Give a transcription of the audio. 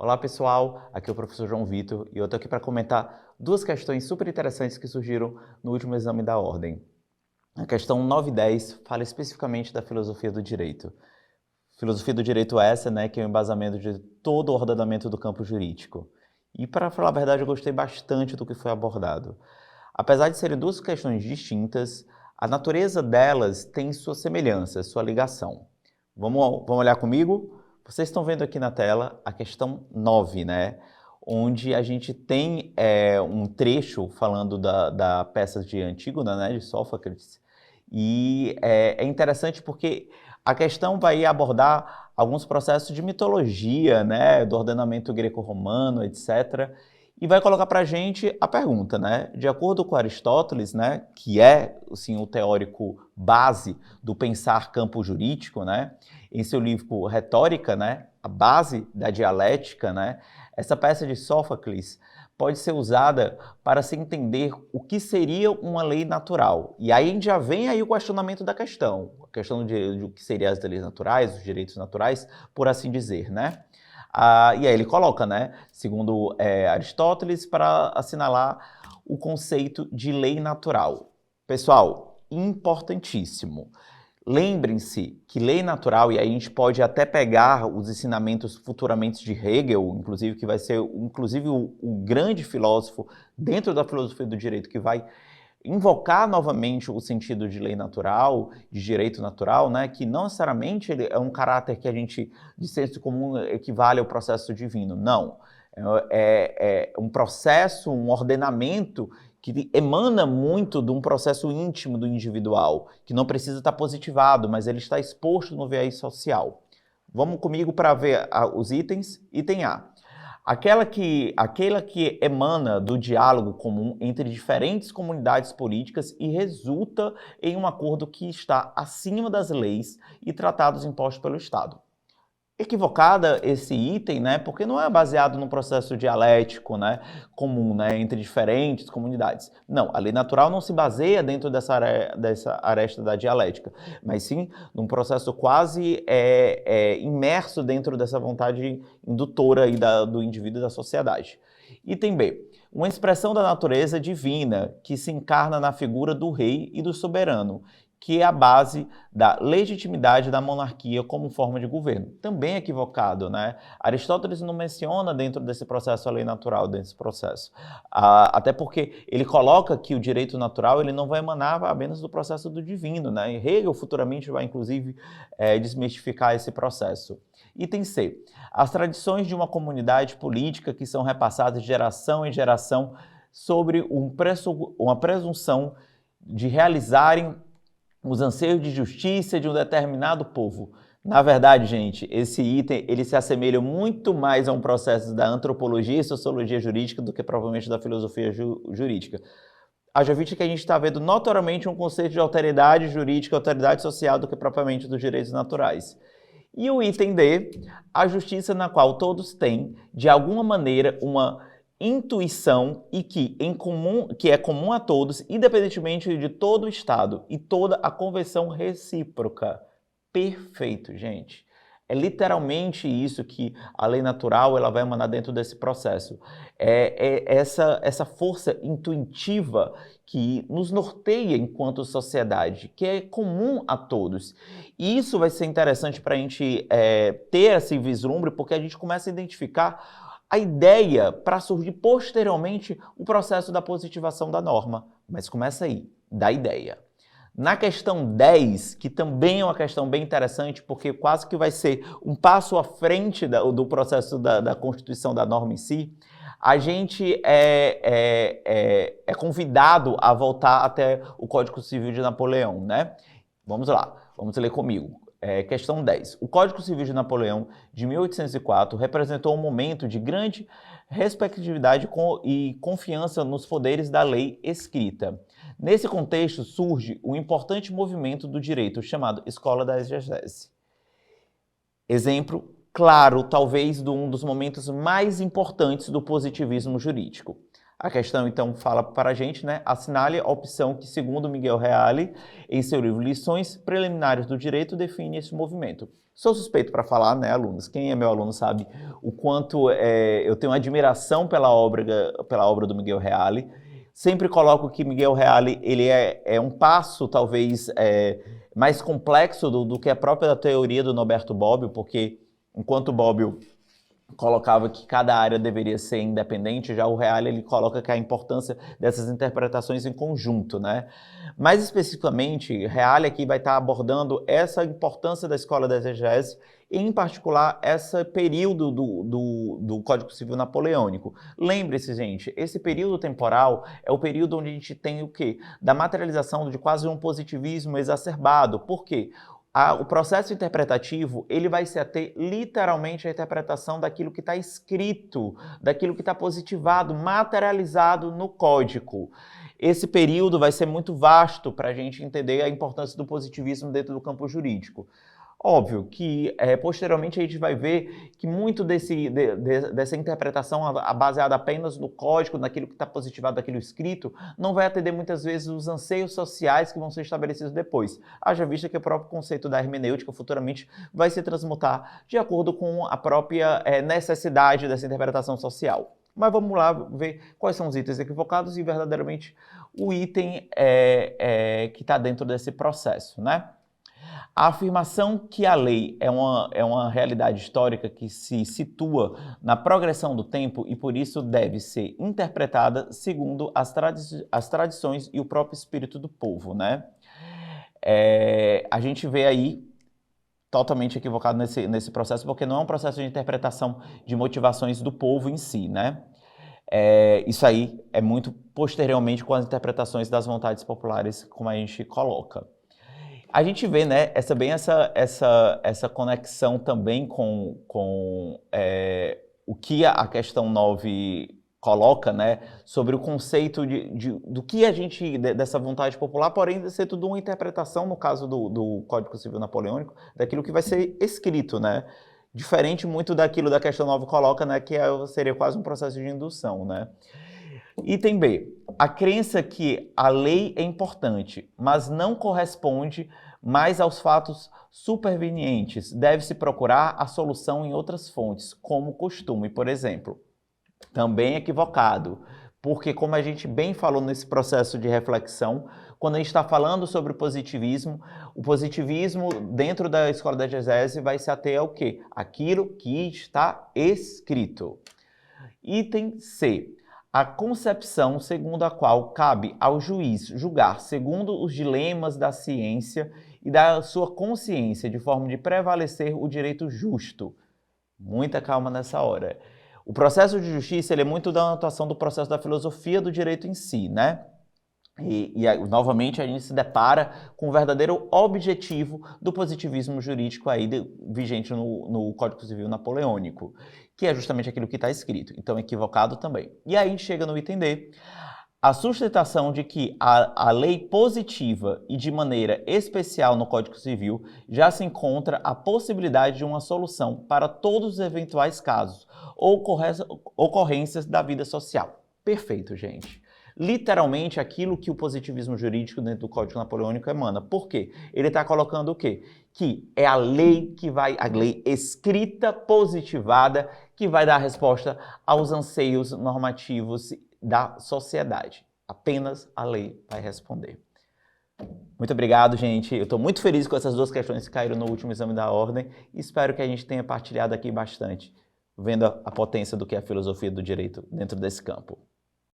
Olá pessoal, aqui é o professor João Vitor e eu estou aqui para comentar duas questões super interessantes que surgiram no último exame da ordem. A questão 9 e 10 fala especificamente da filosofia do direito. Filosofia do direito essa, que é o embasamento de todo o ordenamento do campo jurídico. E para falar a verdade, eu gostei bastante do que foi abordado. Apesar de serem duas questões distintas, a natureza delas tem sua semelhança, sua ligação. Vamos olhar comigo? Vocês estão vendo aqui na tela a questão 9, onde a gente tem um trecho falando da peça de Antígona, de Sófocles, e é interessante porque a questão vai abordar alguns processos de mitologia, do ordenamento greco-romano, etc., e vai colocar para a gente a pergunta, de acordo com Aristóteles, que é assim, o teórico base do pensar campo jurídico, em seu livro Retórica, a base da dialética, essa peça de Sófocles pode ser usada para se entender o que seria uma lei natural. E aí já vem aí o questionamento da questão, a questão de o que seriam as leis naturais, os direitos naturais, por assim dizer, e aí ele coloca, segundo Aristóteles, para assinalar o conceito de lei natural. Pessoal, importantíssimo. Lembrem-se que lei natural, e aí a gente pode até pegar os ensinamentos futuramente de Hegel, inclusive, que vai ser o grande filósofo dentro da filosofia do direito que vai invocar novamente o sentido de lei natural, de direito natural, que não necessariamente ele é um caráter que a gente, de senso comum, equivale ao processo divino. Não. É um processo, um ordenamento que emana muito de um processo íntimo do individual, que não precisa estar positivado, mas ele está exposto no viés social. Vamos comigo para ver os itens. Item A. Aquela que emana do diálogo comum entre diferentes comunidades políticas e resulta em um acordo que está acima das leis e tratados impostos pelo Estado. Equivocada esse item, porque não é baseado num processo dialético, comum, entre diferentes comunidades. Não, a lei natural não se baseia dentro dessa aresta da dialética, mas sim num processo quase imerso dentro dessa vontade indutora aí do indivíduo e da sociedade. Item B. Uma expressão da natureza divina que se encarna na figura do rei e do soberano, que é a base da legitimidade da monarquia como forma de governo. Também é equivocado, Aristóteles não menciona dentro desse processo a lei natural, desse processo. Até porque ele coloca que o direito natural ele não vai emanar apenas do processo do divino, E Hegel futuramente vai, inclusive, desmistificar esse processo. Item C. As tradições de uma comunidade política que são repassadas de geração em geração sobre uma presunção de realizarem os anseios de justiça de um determinado povo. Na verdade, gente, esse item ele se assemelha muito mais a um processo da antropologia e sociologia jurídica do que provavelmente da filosofia jurídica. Haja vista que a gente está vendo notoriamente um conceito de alteridade jurídica, alteridade social, do que propriamente dos direitos naturais. E o item D, a justiça na qual todos têm, de alguma maneira, uma intuição e que é comum a todos, independentemente de todo o Estado e toda a convenção recíproca. Perfeito, gente. É literalmente isso que a lei natural ela vai emanar dentro desse processo. Essa força intuitiva que nos norteia enquanto sociedade, que é comum a todos. E isso vai ser interessante para a gente ter esse vislumbre, porque a gente começa a identificar a ideia para surgir posteriormente o processo da positivação da norma. Mas começa aí, da ideia. Na questão 10, que também é uma questão bem interessante, porque quase que vai ser um passo à frente do processo da constituição da norma em si, a gente é convidado a voltar até o Código Civil de Napoleão, Vamos lá, vamos ler comigo. Questão 10. O Código Civil de Napoleão, de 1804, representou um momento de grande respectividade e confiança nos poderes da lei escrita. Nesse contexto surge um importante movimento do direito chamado Escola da Exegese. Exemplo claro, talvez, de um dos momentos mais importantes do positivismo jurídico. A questão, então, fala para a gente, né? Assinale a opção que, segundo Miguel Reale, em seu livro Lições Preliminares do Direito, define esse movimento. Sou suspeito para falar, né, alunos? Quem é meu aluno sabe o quanto eu tenho admiração pela obra do Miguel Reale. Sempre coloco que Miguel Reale ele é um passo, talvez, mais complexo do que a própria teoria do Norberto Bobbio, porque enquanto Bobbio colocava que cada área deveria ser independente, já o Reale ele coloca que a importância dessas interpretações em conjunto, né? Mais especificamente, Reale aqui vai estar abordando essa importância da escola da exegese, em particular, esse período do Código Civil Napoleônico. Lembre-se, gente, esse período temporal é o período onde a gente tem o quê? Da materialização de quase um positivismo exacerbado. Por quê? O processo interpretativo, ele vai se ater literalmente à interpretação daquilo que está escrito, daquilo que está positivado, materializado no código. Esse período vai ser muito vasto para a gente entender a importância do positivismo dentro do campo jurídico. Óbvio que, posteriormente, a gente vai ver que muito dessa interpretação baseada apenas no código, naquilo que está positivado, daquilo escrito, não vai atender muitas vezes os anseios sociais que vão ser estabelecidos depois. Haja vista que o próprio conceito da hermenêutica futuramente vai se transmutar de acordo com a própria necessidade dessa interpretação social. Mas vamos lá ver quais são os itens equivocados e verdadeiramente o item que está dentro desse processo, né? A afirmação que a lei é uma realidade histórica que se situa na progressão do tempo e por isso deve ser interpretada segundo as tradições e o próprio espírito do povo, né? A gente vê aí totalmente equivocado nesse processo, porque não é um processo de interpretação de motivações do povo em si, né? Isso aí é muito posteriormente com as interpretações das vontades populares, como a gente coloca. A gente vê, né, essa conexão também com o que a questão 9 coloca, né, sobre o conceito do que a gente, dessa vontade popular, porém ser tudo uma interpretação, no caso do Código Civil Napoleônico, daquilo que vai ser escrito, né, diferente muito daquilo da questão 9 coloca, né, que seria quase um processo de indução, né. Item B. A crença que a lei é importante, mas não corresponde mais aos fatos supervenientes. Deve-se procurar a solução em outras fontes, como costume, por exemplo. Também equivocado, porque como a gente bem falou nesse processo de reflexão, quando a gente está falando sobre o positivismo dentro da escola da exegese vai se ater ao quê? Aquilo que está escrito. Item C. A concepção segundo a qual cabe ao juiz julgar segundo os dilemas da ciência e da sua consciência, de forma de prevalecer o direito justo. Muita calma nessa hora. O processo de justiça ele é muito da atuação do processo da filosofia do direito em si, né? E novamente a gente se depara com o verdadeiro objetivo do positivismo jurídico aí vigente no Código Civil Napoleônico, que é justamente aquilo que está escrito. Então, equivocado também. E aí chega no item D, a sustentação de que a lei positiva e de maneira especial no Código Civil já se encontra a possibilidade de uma solução para todos os eventuais casos ou ocorrências da vida social. Perfeito, gente. Literalmente aquilo que o positivismo jurídico dentro do Código Napoleônico emana. Por quê? Ele está colocando o quê? Que é a lei a lei escrita, positivada, que vai dar resposta aos anseios normativos da sociedade. Apenas a lei vai responder. Muito obrigado, gente. Eu estou muito feliz com essas duas questões que caíram no último exame da ordem e espero que a gente tenha partilhado aqui bastante, vendo a potência do que é a filosofia do direito dentro desse campo.